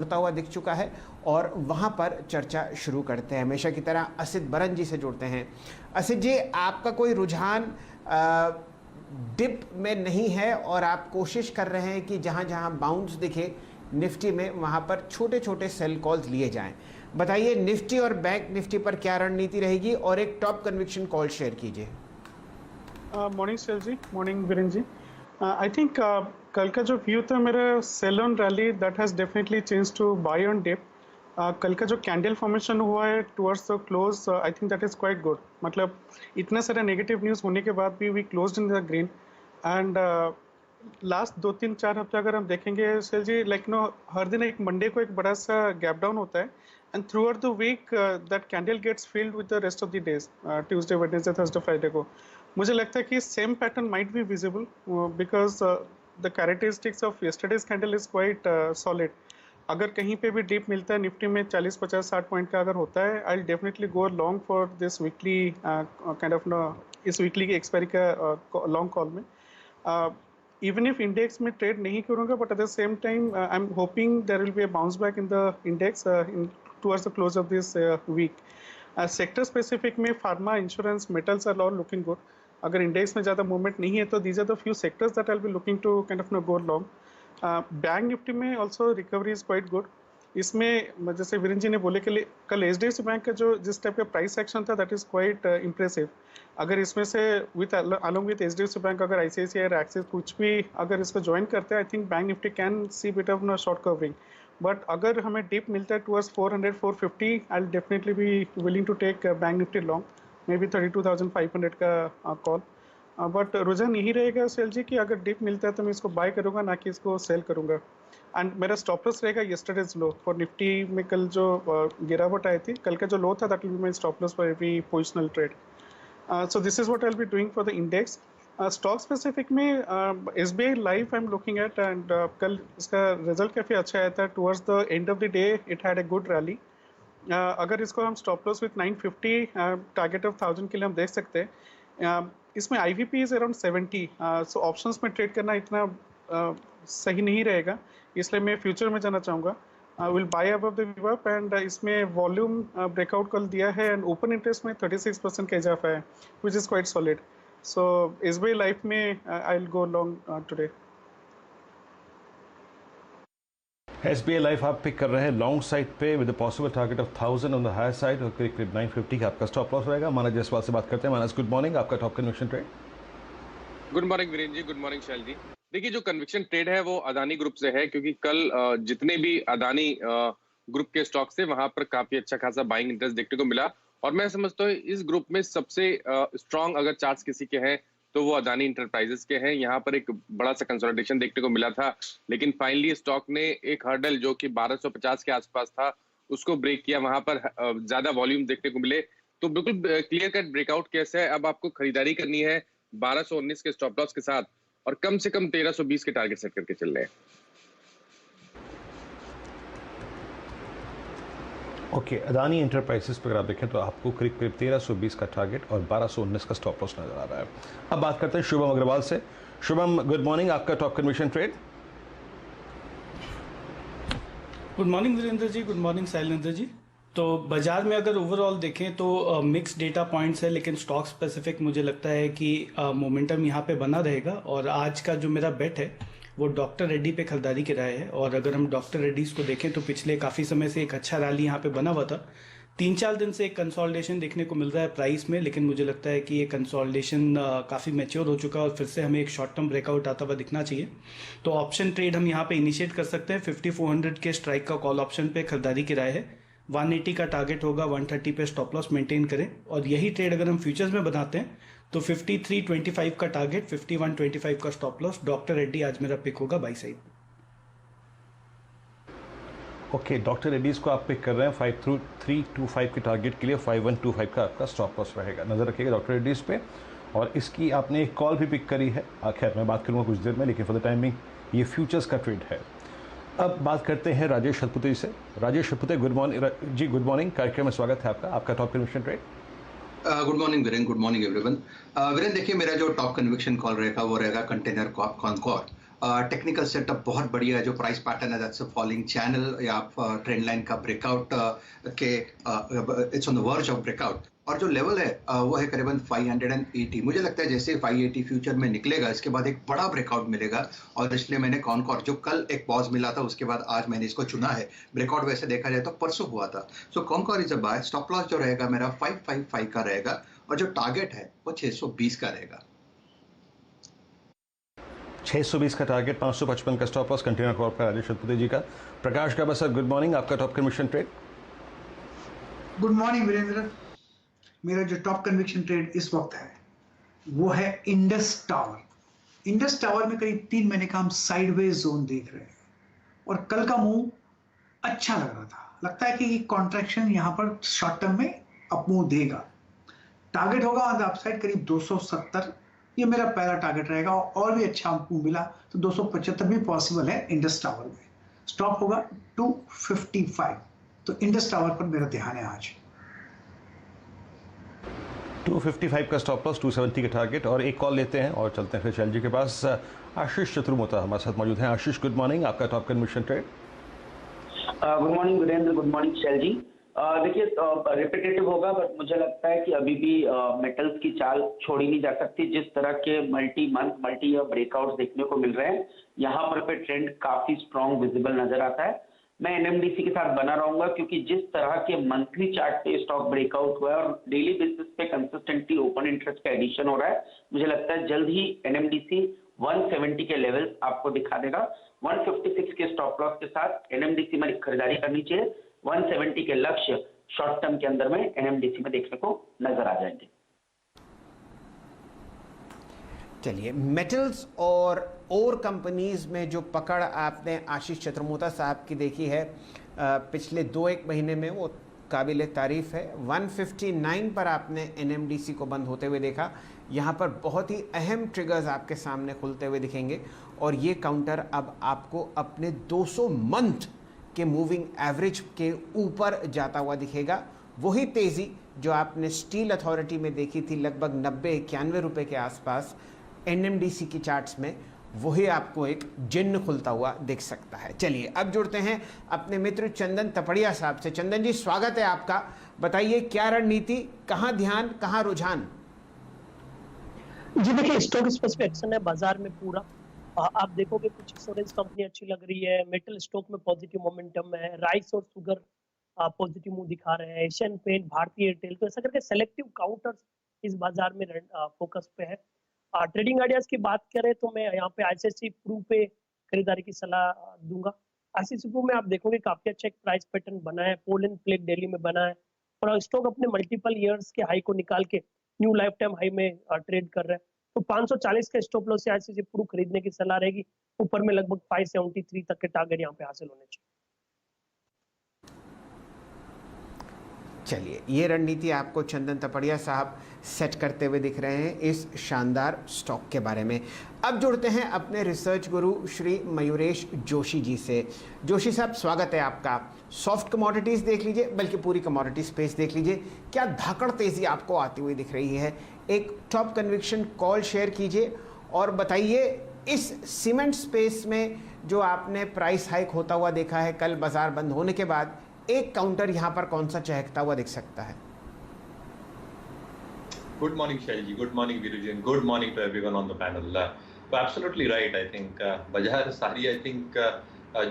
जुड़ता हुआ दिख चुका है और वहाँ पर चर्चा शुरू करते हैं। हमेशा की तरह असित बरन जी से जुड़ते हैं। असित जी, आपका कोई रुझान डिप में नहीं है और आप कोशिश कर रहे हैं कि जहाँ जहाँ बाउंस दिखे निफ्टी में वहाँ पर छोटे छोटे सेल कॉल्स लिए जाएं। बताइए निफ्टी और बैंक निफ्टी पर क्या रणनीति रहेगी और एक टॉप कन्विक्शन कॉल शेयर कीजिए। मॉर्निंग सेल ji, morning Virendra ji. I think कल का जो व्यू था मेरा sell on rally that has definitely change to buy on dip. कल का जो कैंडल फॉर्मेशन हुआ है towards the close, I think that is quite good. मतलब इतने सारे नेगेटिव न्यूज़ होने के बाद भी we closed in the green. And last 2-3-4 हफ्ते अगर हम देखेंगे सेल जी, लाइक नो हर दिन एक मंडे को एक बड़ा सा गैप डाउन होता है and throughout the week that candle gets filled with the rest of the days, Tuesday, Wednesday, Thursday, Friday को। मुझे लगता है कि same pattern might be visible because the characteristics of yesterday's candle is quite solid. अगर कहीं पे भी deep मिलता है निफ्टी में 40, 50, 60 पॉइंट का अगर होता है, I definitely go long for this weekly kind of no, इस वीकली की एक्सपायरी का लॉन्ग कॉल में। even if index में trade नहीं करूँगा, but at the same time I'm hoping there will be a bounce back in the index towards the close of this week. Sector specific में pharma, insurance, metals are all looking good. अगर index में ज़्यादा movement नहीं है तो these are the few sectors that I'll be looking to kind of go long. Bank Nifty में also recovery is quite good. इसमें जैसे वीरेंद्र जी ने बोले कि कल एचडीएफसी बैंक का जो जिस टाइप का प्राइस एक्शन था दैट इज क्वाइट इम्प्रेसिव। अगर इसमें से with along with HDFC bank अगर आईसीआईसीआई और एक्सिस कुछ भी अगर इसको ज्वाइन करते हैं, I think bank Nifty can see bit of no short covering. But अगर हमें डिप मिलता है towards 400 450, I will definitely be willing to take bank Nifty long, maybe 32,500 का कॉल। बट रुझान यही रहेगा सेल जी कि अगर डिप मिलता है तो मैं इसको बाय करूँगा, ना कि इसको सेल करूँगा। एंड मेरा स्टॉप लॉस रहेगा यस्टरडेज लो फॉर निफ्टी में। कल जो गिरावट आई थी, कल का जो लो था that will be my stop loss for every positional trade. So this is what I will be doing for the index. Stock specific में SBI Life I am looking at and कल इसका result काफ़ी अच्छा आया था। Towards the end of the day it had a good rally. अगर इसको हम stop loss with 950 target of 1000 के लिए हम देख सकते हैं। इसमें IVP is around 70, so options में ट्रेड करना इतना सही नहीं रहेगा, इसलिए मैं फ्यूचर में जाना चाहूँगा। Will buy above the whip and इसमें वॉल्यूम ब्रेकआउट कल दिया है एंड ओपन इंटरेस्ट में 36% का इजाफा है which is quite solid. So SBI Life में I will go long today. SBI Life आप पिक कर रहे हैं लॉन्ग साइड पे with possible target of 1000 on the higher side और करीब 950 का आपका स्टॉप लॉस रहेगा। मानस जयसवाल से बात करते हैं। मानस, गुड मॉर्निंग, आपका top conviction trade. Good morning Virendra ji, good morning Shail ji. देखिए, जो कन्विक्शन ट्रेड है वो अदानी ग्रुप से है, क्योंकि कल जितने भी अदानी ग्रुप के स्टॉक से वहां पर काफी अच्छा खासा बाइंग इंटरेस्ट देखने को मिला। और मैं समझता हूँ इस ग्रुप में सबसे स्ट्रांग अगर चार्ट्स किसी के हैं तो वो अदानी इंटरप्राइजेस के हैं। यहाँ पर एक बड़ा सा कंसोलिडेशन देखने को मिला था, लेकिन फाइनली स्टॉक ने एक हर्डल जो कि 1250 के आसपास था उसको ब्रेक किया। वहां पर ज्यादा वॉल्यूम देखने को मिले, तो बिल्कुल क्लियर कट ब्रेकआउट केस है। अब आपको खरीदारी करनी है 1219 के स्टॉप लॉस के साथ और कम से कम 1320 के टारगेट सेट करके चल रहे हैं। ओके, अदानी इंटरप्राइजेस पर अगर आप देखें तो आपको करीब 1320 का टारगेट और 1219 का स्टॉप लॉस नजर आ रहा है। अब बात करते हैं शुभम अग्रवाल से। शुभम, गुड मॉर्निंग, आपका top conviction trade. Good morning Virendra ji, good morning Shailendra ji. तो बाजार में अगर ओवरऑल देखें तो मिक्स डेटा पॉइंट्स है, लेकिन स्टॉक स्पेसिफिक मुझे लगता है कि मोमेंटम यहाँ पे बना रहेगा। और आज का जो मेरा बेट है वो डॉक्टर रेड्डी पे खरीदारी की राय है। और अगर हम डॉक्टर रेड्डीज को देखें तो पिछले काफ़ी समय से एक अच्छा रैली यहाँ पे बना हुआ था। 3-4 दिन से एक कंसोलिडेशन देखने को मिल रहा है प्राइस में, लेकिन मुझे लगता है कि ये कंसोलिडेशन काफ़ी मैच्योर हो चुका है और फिर से हमें एक शॉर्ट टर्म ब्रेकआउट आता हुआ दिखना चाहिए। तो ऑप्शन ट्रेड हम यहाँ पे इनिशिएट कर सकते हैं। 5400 के स्ट्राइक का कॉल ऑप्शन पे खरीदारी की राय है। 180 का टारगेट होगा, 130 पे स्टॉप लॉस मेंटेन करें। और यही ट्रेड अगर हम फ्यूचर्स में बनाते हैं तो 5325 का टारगेट, 5125 का स्टॉप लॉस। डॉक्टर रेड्डी आज मेरा पिक होगा by side. Okay, doctor Reddy's को आप पिक कर रहे हैं 5325 के टारगेट के लिए। 5125 का आपका स्टॉप लॉस रहेगा। नजर रखिएगा डॉक्टर रेड्डीज पे। और इसकी आपने एक कॉल भी पिक करी है, खैर मैं बात करूँगा कुछ देर में, लेकिन फॉर द टाइमिंग ये फ्यूचर्स का ट्रेड है। अब बात करते हैं राजेश शतपुते से। Rajesh Shatpute, good morning ji. Good morning, कार्यक्रम में स्वागत है आपका। आपका top conviction trade. Good morning Virendra, good morning everyone. Virendra देखिए, मेरा जो टॉप कन्विक्शन कॉल रहेगा वो रहेगा कंटेनर कॉनकॉर। टेक्निकल सेटअप बहुत बढ़िया है, जो प्राइस पैटर्न है दैट्स अ फॉलिंग चैनल या ट्रेंड लाइन का ब्रेकआउट के it's on the verge of breakout, और जो लेवल है वो है करीबन 580। मुझे लगता है जैसे 580 फ्यूचर में निकलेगा इसके बाद एक बड़ा ब्रेकआउट मिलेगा, और इसलिए मैंने कॉनकॉर जो कल एक पॉज मिला था उसके बाद आज मैंने इसको चुना है। ब्रेकआउट वैसे देखा जाए तो परसों हुआ था, so Concor is a buy. Stop loss जो रहेगा मेरा 555 का रहेगा, और जो टारगेट है वो 620 का रहेगा। 620 का टारगेट, 555 का स्टॉप लॉस। कंटेनर कॉर्प का राजेश शतपति जी का। प्रकाश का बसर, गुड मॉर्निंग, आपका top conviction trade. Good morning Virendra. मेरा जो टॉप कन्विक्शन ट्रेड इस वक्त है वो है इंडस टावर। इंडस टावर में करीब 3 महीने का हम साइडवेज जोन देख रहे हैं, और कल का मूव अच्छा लग रहा था। लगता है कि कॉन्ट्रैक्शन यहाँ पर शॉर्ट टर्म में अप मूव देगा। टारगेट होगा ऑन द अपसाइड करीब 270, ये मेरा पहला टारगेट रहेगा, और भी अच्छा मूव मिला तो 275 भी पॉसिबल है इंडस टावर में। स्टॉप होगा 255, तो इंडस टावर पर मेरा ध्यान है आज। 255 का स्टॉप लॉस, 270 का टारगेट। और एक कॉल लेते हैं और चलते हैं फिर शैल जी के पास। आशीष चतुर्मोता हमारे साथ मौजूद हैं। आशीष, गुड मॉर्निंग, आपका top conviction trade. Good morning Virendra, good morning Shail ji. देखिए रिपीटेटिव होगा, बट मुझे लगता है कि अभी भी मेटल्स की चाल छोड़ी नहीं जा सकती। जिस तरह के multi month multi year breakouts देखने को मिल रहे हैं, यहाँ पर ट्रेंड काफी स्ट्रॉन्ग विजिबल नजर आता है। मैं एनएमडीसी के साथ बना रहूंगा, क्योंकि जिस तरह के मंथली चार्ट पे स्टॉक ब्रेकआउट हुआ है और डेली बेसिस पे कंसिस्टेंटली ओपन इंटरेस्ट का एडिशन हो रहा है, मुझे लगता है जल्द ही एनएमडीसी 170 के लेवल्स आपको दिखा देगा। 156 के स्टॉप लॉस के साथ एनएमडीसी में खरीदारी करनी चाहिए। 170 के लक्ष्य शॉर्ट टर्म के अंदर में एनएमडीसी में देखने को नजर आ जाएंगे। चलिए, मेटल्स और कंपनीज में जो पकड़ आपने आशीष चतुर्मोता साहब की देखी है पिछले 2-1 महीने में, वो काबिल तारीफ़ है। 159 पर आपने एनएमडीसी को बंद होते हुए देखा। यहाँ पर बहुत ही अहम ट्रिगर्स आपके सामने खुलते हुए दिखेंगे, और ये काउंटर अब आपको अपने 200 मंथ के मूविंग एवरेज के ऊपर जाता हुआ दिखेगा। वही तेज़ी जो आपने स्टील अथॉरिटी में देखी थी लगभग 90-91 रुपये के आसपास, एनएमडीसी की चार्ट्स में वही आपको एक जिन्न खुलता हुआ दिख सकता है। चलिए अब जुड़ते हैं अपने मित्र चंदन तपड़िया साहब से। चंदन जी, स्वागत है आपका। बताइए क्या रणनीति, कहाँ ध्यान, कहाँ रुझान? जी देखिए, स्टॉक स्पेसिफिक एक्शन है बाजार में पूरा। आप देखोगे कुछ इंश्योरेंस कंपनी अच्छी लग रही है, मेटल स्टॉक में पॉजिटिव मोमेंटम है, राइस और शुगर पॉजिटिव मूव दिखा रहे हैं, एशियन पेंट, भारतीय एयरटेल, तो ऐसा करके सेलेक्टिव काउंटर्स इस बाजार में फोकस पे है। ट्रेडिंग आइडियाज की बात करें तो मैं यहाँ पे आईसीआईसी प्रू पे खरीदारी की सलाह दूंगा। आईसीआईसी प्रू में आप देखोगे काफी अच्छा एक प्राइस पैटर्न बना है, पोल एंड प्लेट डेली में बना है, और स्टॉक अपने मल्टीपल ईयर्स के हाई को निकाल के न्यू लाइफ टाइम हाई में ट्रेड कर रहा है। तो 540 का स्टॉप लॉस से आईसीआईसी प्रू खरीदने की सलाह रहेगी। ऊपर में लगभग 573 तक के टारगेट यहाँ पे हासिल होने चाहिए। चलिए, ये रणनीति आपको चंदन तपड़िया साहब सेट करते हुए दिख रहे हैं इस शानदार स्टॉक के बारे में। अब जुड़ते हैं अपने रिसर्च गुरु श्री मयूरेश जोशी जी से। जोशी साहब, स्वागत है आपका। सॉफ्ट कमोडिटीज़ देख लीजिए, बल्कि पूरी कमोडिटी स्पेस देख लीजिए, क्या धाकड़ तेज़ी आपको आती हुई दिख रही है? एक टॉप कन्विक्शन कॉल शेयर कीजिए और बताइए, इस सीमेंट स्पेस में जो आपने प्राइस हाइक होता हुआ देखा है कल बाजार बंद होने के बाद, एक काउंटर यहां पर कौन सा चहकता हुआ दिख सकता है? Good morning, Shailji. Good morning, Viruji. And good morning to everyone on the panel. Absolutely right. I think बाजार सारी I think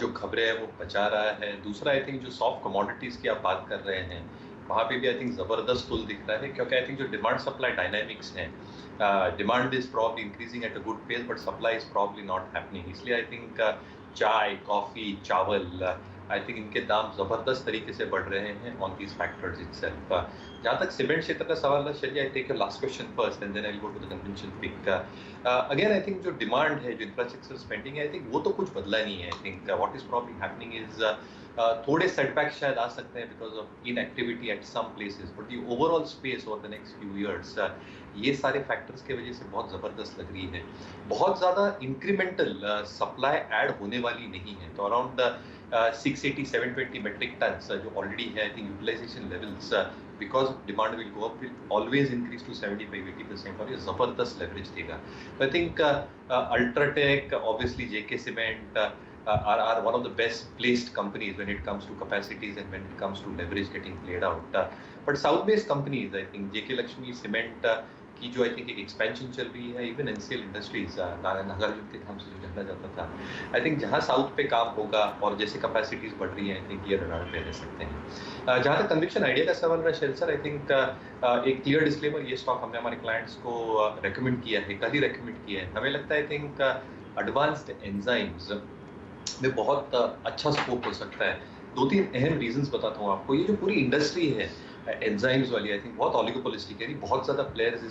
जो खबरें हैं वो बचा रहा है। दूसरा I think जो सॉफ्ट कमोडिटीज की आप बात कर रहे हैं, वहाँ पे भी I think जबरदस्त पुल दिख रहा है, क्योंकि I think जो डिमांड सप्लाई डायनामिक्स हैं, demand is probably increasing at a good pace but supply is probably not happening. इसलिए आई थिंक चाय, कॉफी, चावल, आई थिंक इनके दाम ज़बरदस्त तरीके से बढ़ रहे हैं ऑन दीज फैक्टर्स इटसेल्फ। जहाँ तक सीमेंट क्षेत्र का सवाल है, चलिए I take your last question first and then I will go to the convention pick. Again I think जो डिमांड है, जो इंफ्रास्ट्रक्चर स्पेंडिंग है, आई थिंक वो तो कुछ बदला नहीं है। I think what is probably happening is थोड़े सेटबैक शायद आ सकते हैं because of inactivity at some places, but the overall space over the next few years ये सारे फैक्टर्स के वजह से बहुत ज़बरदस्त लग रही है। बहुत ज़्यादा इंक्रीमेंटल सप्लाई ऐड होने वाली नहीं है, तो अराउंड 680 720 metric tons जो already है, I think utilization levels because demand will go up, will always increase to 75-80% और ये जबरदस्त leverage देगा. So I think Ultratech, obviously JK Cement are one of the best placed companies when it comes to capacities and when it comes to leverage getting played out. But South based companies, I think JK Lakshmi Cement की जो I think एक expansion चल रही है, even NCL industries Nagarjuna के नाम से जो जाना जाता था, आई थिंक जहाँ साउथ पे काम होगा और जैसे कैपेसिटीज बढ़ रही हैं, आई थिंक ये रडार पे रह सकते हैं. जहाँ तक कन्विक्शन आइडिया का सवाल रहा शेल सर, आई थिंक एक क्लियर डिस्क्लेमर, ये स्टॉक हमने हमारे क्लाइंट्स को रेकमेंड किया है, कल ही रेकमेंड किया है. हमें लगता है आई थिंक एडवांस्ड एंजाइम्स में बहुत अच्छा स्कोप हो सकता है. 2-3 अहम रीजंस बताता हूँ आपको. ये जो पूरी इंडस्ट्री है एंजाइम्स वाली, आई थिंक बहुत ऑलिगोपोलिस्टिक है, बहुत ज़्यादा प्लेयर्स